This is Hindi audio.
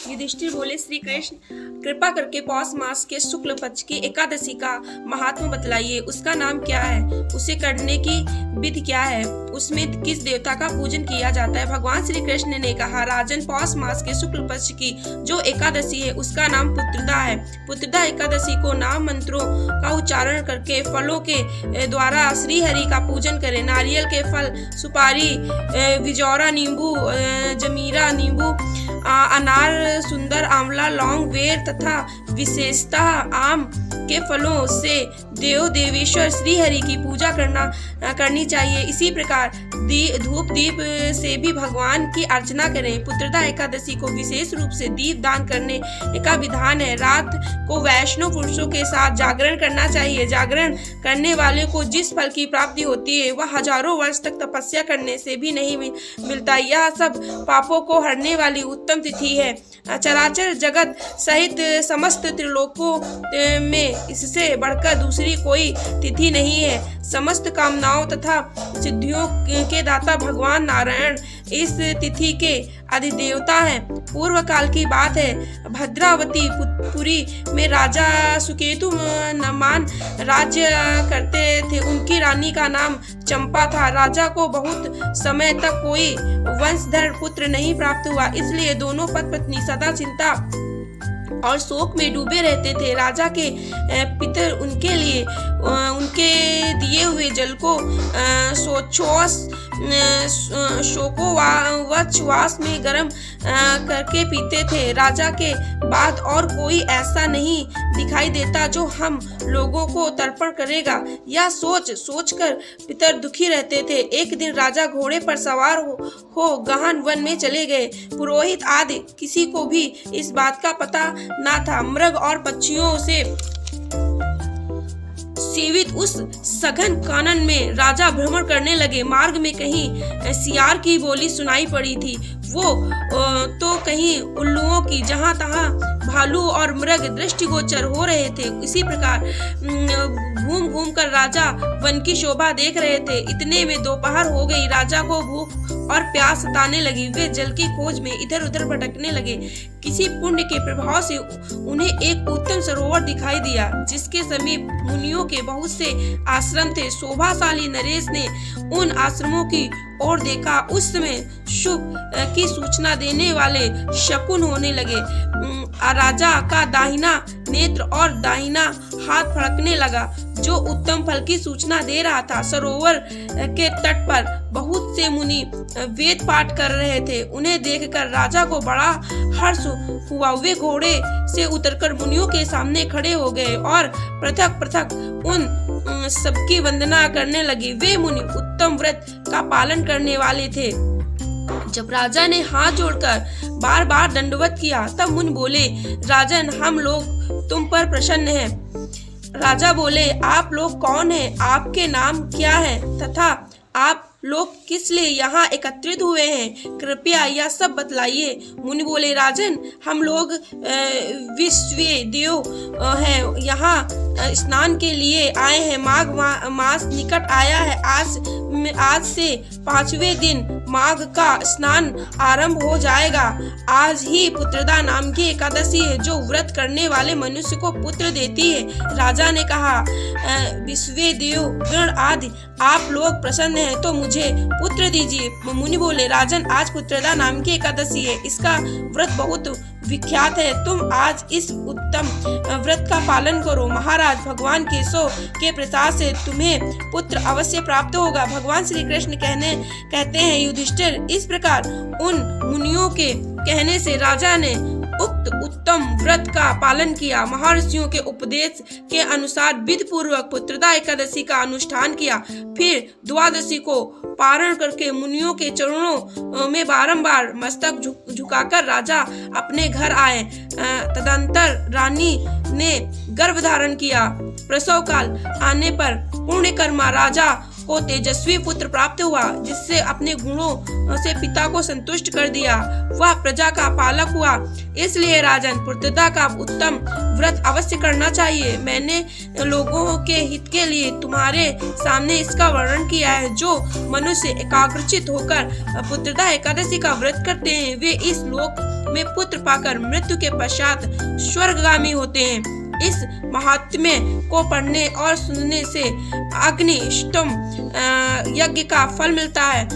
युधिष्ठिर बोले, श्री कृष्ण कृपा करके पौष मास के शुक्ल पक्ष की एकादशी का महात्मा बतलाइए। उसका नाम क्या है, उसे करने की विधि क्या है, उसमें किस देवता का पूजन किया जाता है। भगवान श्री कृष्ण ने कहा, राजन, पौष मास के शुक्ल पक्ष की जो एकादशी है उसका नाम पुत्रदा है। पुत्रदा एकादशी को नाम मंत्रों का उच्चारण करके फलों के द्वारा श्री हरि का पूजन करें। नारियल के फल, सुपारी, विजौरा नींबू, जमीरा नींबू, अनार, सुंदर, आंवला, लौंग, बेर तथा विशेषतः आम के फलों से देव देवेश्वर श्री हरि की पूजा करनी चाहिए। इसी प्रकार धूप दीप से भी भगवान की अर्चना करें। पुत्रदा एकादशी को विशेष रूप से दीप दान करने का विधान है। रात को वैष्णव पुरुषों के साथ जागरण करना चाहिए। जागरण करने वाले को जिस फल की प्राप्ति होती है वह हजारों वर्ष तक तपस्या करने से भी नहीं मिलता। यह सब पापों को हरने वाली उत्तम तिथि है। चराचर जगत सहित समस्त त्रिलोकों में इससे बढ़कर दूसरी कोई तिथि नहीं है। समस्त कामनाओं तथा सिद्धियों के दाता भगवान नारायण इस तिथि के अधिदेवता हैं। पूर्व काल की बात है, भद्रावती पुरी में राजा सुकेतु मान राज्य करते थे। उनकी रानी का नाम चंपा था। राजा को बहुत समय तक कोई वंशधर पुत्र नहीं प्राप्त हुआ, इसलिए दोनों पति पत्नी सदा चिंता और शोक में डूबे रहते थे। राजा के पितर उनके लिए उनके दिए हुए जल को शोकोवाच में गर्म करके पीते थे। राजा के बाद और कोई ऐसा नहीं दिखाई देता जो हम लोगों को तर्पण करेगा। यह सोच कर पितर दुखी रहते थे। एक दिन राजा घोड़े पर सवार हो गहन वन में चले गए। पुरोहित आदि किसी को भी इस बात का पता न था। मृग और पक्षियों से सेवित उस सघन कानन में राजा भ्रमण करने लगे। मार्ग में कहीं सियार की बोली सुनाई पड़ी थी, वो तो कहीं उल्लुओं की। जहां तहां भालू और मृग दृष्टिगोचर हो रहे थे। इसी प्रकार घूम घूम कर राजा वन की शोभा देख रहे थे। इतने में दोपहर हो गई। राजा को भूख और प्यास सताने लगी। वे जल की खोज में इधर उधर भटकने लगे। किसी पुण्य के प्रभाव से उन्हें एक उत्तम सरोवर दिखाई दिया, जिसके समीप मुनियों के बहुत से आश्रम थे। शोभाशाली नरेश ने उन आश्रमों की ओर देखा। उस समय शुभ की सूचना देने वाले शकुन होने लगे। राजा का दाहिना नेत्र और दाहिना हाथ फड़कने लगा, जो उत्तम फल की सूचना दे रहा था। सरोवर के तट पर बहुत से मुनि वेद पाठ कर रहे थे। उन्हें देखकर राजा को बड़ा हर्ष हुआ। वे घोड़े से उतरकर मुनियों के सामने खड़े हो गए और पृथक पृथक उन सबकी वंदना करने लगे। वे मुनि उत्तम व्रत का पालन करने वाले थे। जब राजा ने हाथ जोड़कर बार बार दंडवत किया, तब मुनि बोले, राजन, हम लोग तुम पर प्रसन्न हैं। राजा बोले, आप लोग कौन हैं? आपके नाम क्या है तथा आप लोग किस लिए यहाँ एकत्रित हुए हैं? कृपया यह सब बतलाइए। मुनि बोले, राजन, हम लोग विश्व देव हैं, यहाँ स्नान के लिए आए हैं। माघ मास निकट आया है। आज से 5वें दिन माघ का स्नान आरंभ हो जाएगा। आज ही पुत्रदा नाम की एकादशी है, जो व्रत करने वाले मनुष्य को पुत्र देती है। राजा ने कहा, विश्व देव गण आदि आप लोग प्रसन्न हैं तो मुझे पुत्र दीजिए। मुनि बोले, राजन, आज पुत्रदा नाम की एकादशी है। इसका व्रत बहुत विख्यात है। तुम आज इस उत्तम व्रत का पालन करो। महाराज, भगवान केशव के प्रसाद से तुम्हें पुत्र अवश्य प्राप्त होगा। भगवान श्री कृष्ण कहते हैं, युधिष्ठिर, इस प्रकार उन मुनियों के कहने से राजा ने उक्त उत्तम व्रत का पालन किया। महर्षियों के उपदेश के अनुसार विधि पूर्वक पुत्रदा एकादशी का अनुष्ठान किया। फिर द्वादशी को पारण करके मुनियों के चरणों में बारंबार मस्तक झुकाकर राजा अपने घर आए। तदंतर रानी ने गर्भ धारण किया। प्रसव काल आने पर पुण्यकर्मा राजा को तेजस्वी पुत्र प्राप्त हुआ, जिससे अपने गुणों से पिता को संतुष्ट कर दिया। वह प्रजा का पालक हुआ। इसलिए राजन, पुत्रदा का उत्तम व्रत अवश्य करना चाहिए। मैंने लोगों के हित के लिए तुम्हारे सामने इसका वर्णन किया है। जो मनुष्य एकाग्रचित होकर पुत्रदा एकादशी का व्रत करते हैं, वे इस लोक में पुत्र पाकर मृत्यु के पश्चात स्वर्गगामी होते हैं। इस महात्म्य को पढ़ने और सुनने से अग्निष्टोम यज्ञ का फल मिलता है।